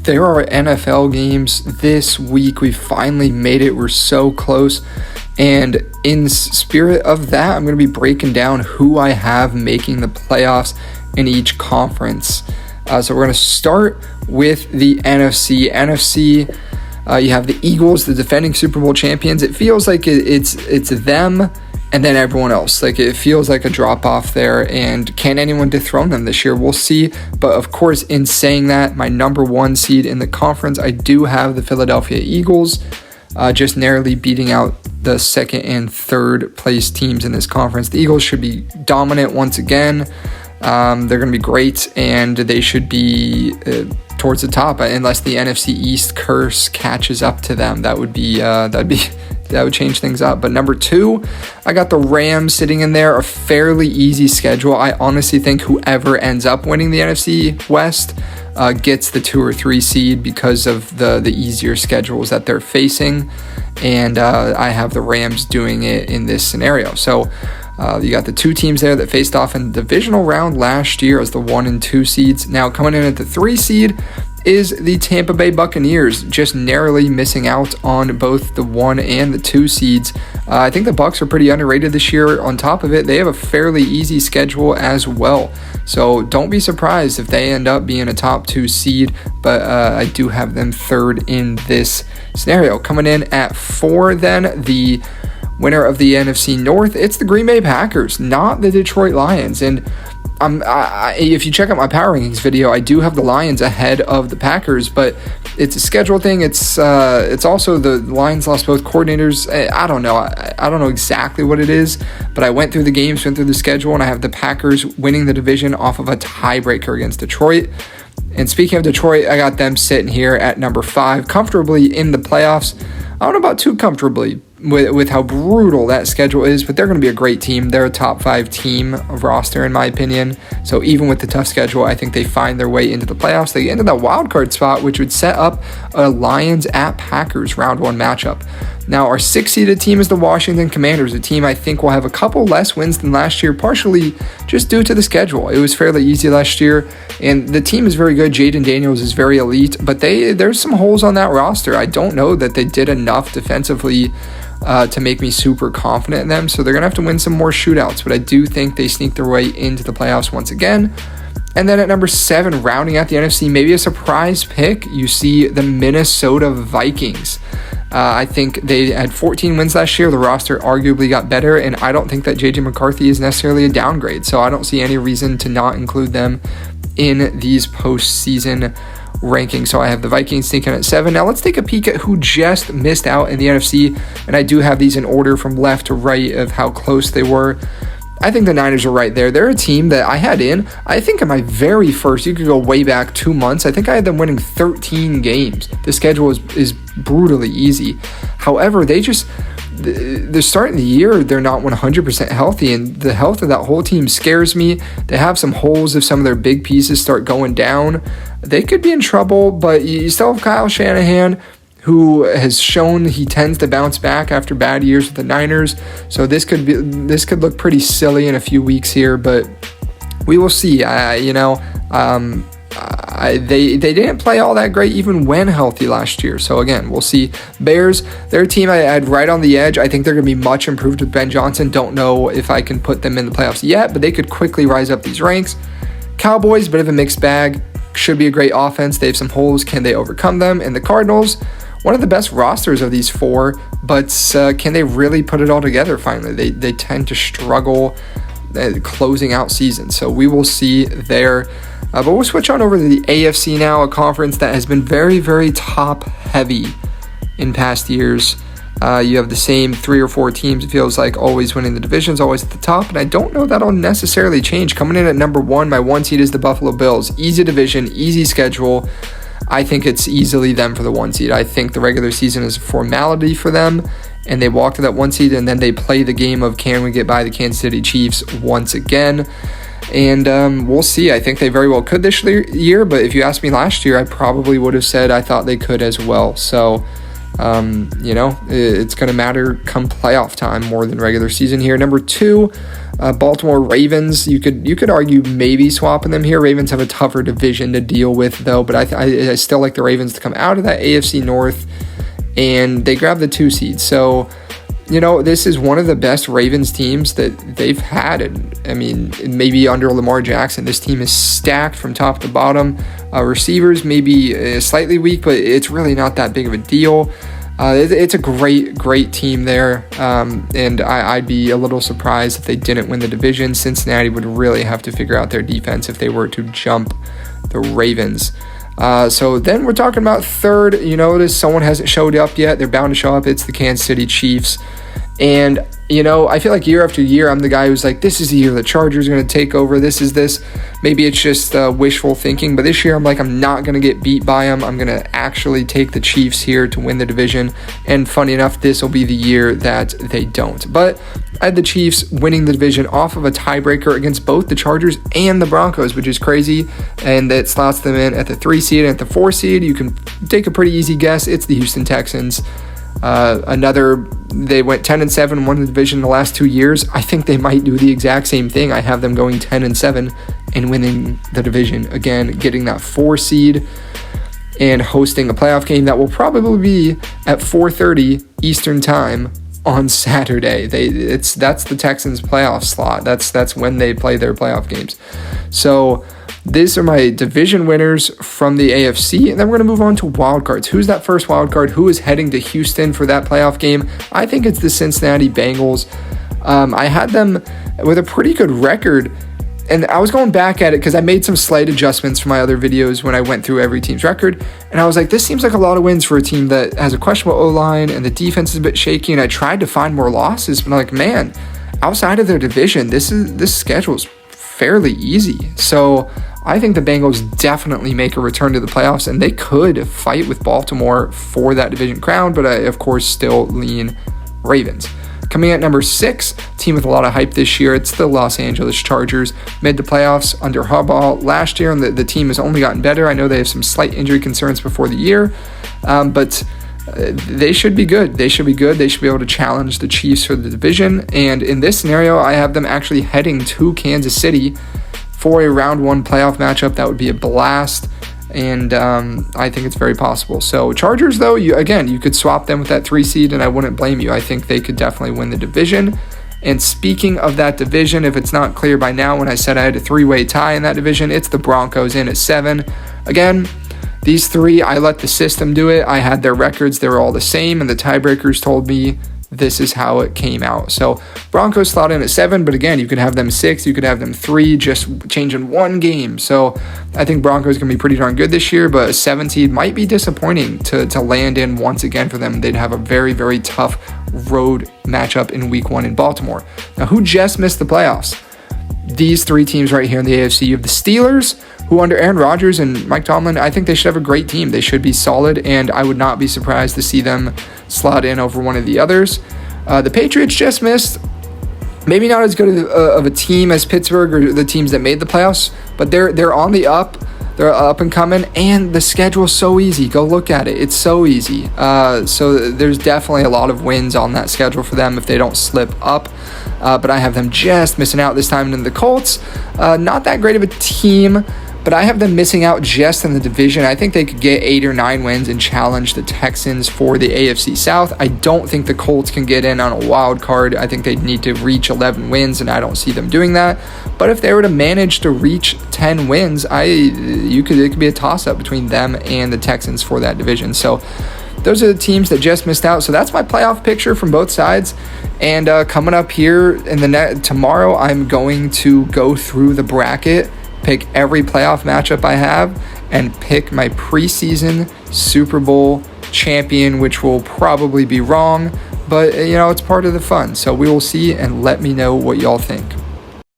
There are NFL games this week. We finally made it. We're so close. And in spirit of that, I'm going to be breaking down who I have making the playoffs in each conference. So we're going to start with the NFC. You have the Eagles, the defending Super Bowl champions. It feels like it's them and then everyone else. Like, it feels like a drop off there, and can anyone dethrone them this year? We'll see. But of course, in saying that, my number one seed in the conference, I do have the Philadelphia Eagles, just narrowly beating out the second and third place teams in this conference. The Eagles should be dominant once again. They're going to be great, and they should be towards the top, unless the NFC East curse catches up to them. That would change things up. But number two, I got the Rams sitting in there, a fairly easy schedule. I honestly think whoever ends up winning the NFC West gets the 2 or 3 seed because of the easier schedules that they're facing, and I have the Rams doing it in this scenario. So you got the two teams there that faced off in the divisional round last year as the 1 and 2 seeds. Now coming in at the 3 seed is the Tampa Bay Buccaneers, just narrowly missing out on both the 1 and the 2 seeds. I think the Bucs are pretty underrated this year. On top of it, they have a fairly easy schedule as well. So don't be surprised if they end up being a top 2 seed, but I do have them third in this scenario. Coming in at 4 then, the winner of the NFC North, it's the Green Bay Packers, not the Detroit Lions. And if you check out my power rankings video, I do have the Lions ahead of the Packers, but it's a schedule thing. It's also the Lions lost both coordinators. I don't know. I don't know exactly what it is, but I went through the games, went through the schedule, and I have the Packers winning the division off of a tiebreaker against Detroit. And speaking of Detroit, I got them sitting here at number 5, comfortably in the playoffs. I don't know about too comfortably with how brutal that schedule is, but they're going to be a great team. They're a top 5 team of roster, in my opinion. So even with the tough schedule, I think they find their way into the playoffs. They get into that wild card spot, which would set up a Lions at Packers round 1 matchup. Now, our 6-seeded team is the Washington Commanders, a team I think will have a couple less wins than last year, partially just due to the schedule. It was fairly easy last year, and the team is very good. Jaden Daniels is very elite, but there's some holes on that roster. I don't know that they did enough defensively to make me super confident in them, so they're going to have to win some more shootouts, but I do think they sneak their way into the playoffs once again. And then at number 7, rounding out the NFC, maybe a surprise pick, you see the Minnesota Vikings. I think they had 14 wins last year. The roster arguably got better, and I don't think that J.J. McCarthy is necessarily a downgrade, so I don't see any reason to not include them in these postseason rankings. So I have the Vikings sneaking at 7. Now let's take a peek at who just missed out in the NFC, and I do have these in order from left to right of how close they were. I think the Niners are right there. They're a team that I had I think in my very first, you could go way back 2 months, I think I had them winning 13 games. The schedule is brutally easy. However, they're starting the year, they're not 100% healthy, and the health of that whole team scares me. They have some holes if some of their big pieces start going down. They could be in trouble, but you still have Kyle Shanahan, who has shown he tends to bounce back after bad years with the Niners. So this could look pretty silly in a few weeks here, but we will see. They didn't play all that great even when healthy last year. So again, we'll see. Bears, their team I had right on the edge. I think they're going to be much improved with Ben Johnson. Don't know if I can put them in the playoffs yet, but they could quickly rise up these ranks. Cowboys, bit of a mixed bag. Should be a great offense. They have some holes. Can they overcome them? And the Cardinals, one of the best rosters of these 4, but can they really put it all together finally? They tend to struggle closing out seasons. So we will see there. But we'll switch on over to the AFC now, a conference that has been very, very top heavy in past years. You have the same 3 or 4 teams, it feels like, always winning the divisions, always at the top, and I don't know that'll necessarily change. Coming in at number 1, my 1 seed is the Buffalo Bills. Easy division, easy schedule. I think it's easily them for the 1 seed. I think the regular season is a formality for them, and they walk to that 1 seed, and then they play the game of can we get by the Kansas City Chiefs once again. And we'll see. I think they very well could this year, but if you asked me last year, I probably would have said I thought they could as well. So It's going to matter come playoff time more than regular season here. Number 2, Baltimore Ravens. You could argue maybe swapping them here. Ravens have a tougher division to deal with, though, but I still like the Ravens to come out of that AFC North, and they grab the 2 seed. So, this is one of the best Ravens teams that they've had. And I mean, maybe under Lamar Jackson, this team is stacked from top to bottom. Receivers maybe slightly weak, but it's really not that big of a deal. It's a great team there, and I'd be a little surprised if they didn't win the division. Cincinnati would really have to figure out their defense if they were to jump the Ravens. So then we're talking about 3rd. You notice someone hasn't showed up yet. They're bound to show up. It's the Kansas City Chiefs. And, I feel like year after year, I'm the guy who's like, this is the year the Chargers are going to take over. This is this. Maybe it's just wishful thinking. But this year, I'm like, I'm not going to get beat by them. I'm going to actually take the Chiefs here to win the division. And funny enough, this will be the year that they don't. But I had the Chiefs winning the division off of a tiebreaker against both the Chargers and the Broncos, which is crazy. And that slots them in at the 3 seed and at the 4 seed. You can take a pretty easy guess. It's the Houston Texans. They went 10-7, won the division in the last 2 years. I think they might do the exact same thing. I have them going 10-7 and winning the division again, getting that 4 seed and hosting a playoff game that will probably be at 4:30 Eastern time on Saturday. That's the Texans playoff slot. That's when they play their playoff games. So these are my division winners from the AFC, and then we're going to move on to wildcards. Who's that first wildcard? Who is heading to Houston for that playoff game? I think it's the Cincinnati Bengals. I had them with a pretty good record, and I was going back at it because I made some slight adjustments for my other videos when I went through every team's record, and I was like, this seems like a lot of wins for a team that has a questionable O-line, and the defense is a bit shaky, and I tried to find more losses, but I'm like, man, outside of their division, this schedule is fairly easy. So I think the Bengals definitely make a return to the playoffs, and they could fight with Baltimore for that division crown, but I, of course, still lean Ravens. Coming at number 6, team with a lot of hype this year, it's the Los Angeles Chargers. Made the playoffs under Harbaugh last year, and the team has only gotten better. I know they have some slight injury concerns before the year, but they should be good. They should be good. They should be able to challenge the Chiefs for the division, and in this scenario, I have them actually heading to Kansas City for a round 1 playoff matchup. That would be a blast, and I think it's very possible. So Chargers, though, you could swap them with that 3 seed, and I wouldn't blame you. I think they could definitely win the division. And speaking of that division, if it's not clear by now, when I said I had a 3-way tie in that division, it's the Broncos in at 7. Again, these 3, I let the system do it. I had their records. They were all the same, and the tiebreakers told me this is how it came out. So Broncos slot in at 7, but again, you could have them 6, you could have them 3, just changing 1 game. So I think Broncos can be pretty darn good this year, but a 7 seed might be disappointing to land in once again for them. They'd have a very, very tough road matchup in week 1 in Baltimore. Now, who just missed the playoffs? These 3 teams right here in the AFC. You have the Steelers, who under Aaron Rodgers and Mike Tomlin, I think they should have a great team. They should be solid, and I would not be surprised to see them slot in over one of the others. The Patriots just missed. Maybe not as good of a team as Pittsburgh or the teams that made the playoffs, but they're on the up. They're up and coming, and the schedule is so easy. Go look at it. It's so easy. So there's definitely a lot of wins on that schedule for them if they don't slip up. But I have them just missing out this time. And then the Colts, not that great of a team, but I have them missing out just in the division. I think they could get 8 or 9 wins and challenge the Texans for the AFC South. I don't think the Colts can get in on a wild card. I think they'd need to reach 11 wins, and I don't see them doing that. But if they were to manage to reach 10 wins, it could be a toss-up between them and the Texans for that division. So those are the teams that just missed out. So that's my playoff picture from both sides. And coming up here in tomorrow, I'm going to go through the bracket, pick every playoff matchup I have, and pick my preseason Super Bowl champion, which will probably be wrong, but it's part of the fun. So we will see, and let me know what y'all think.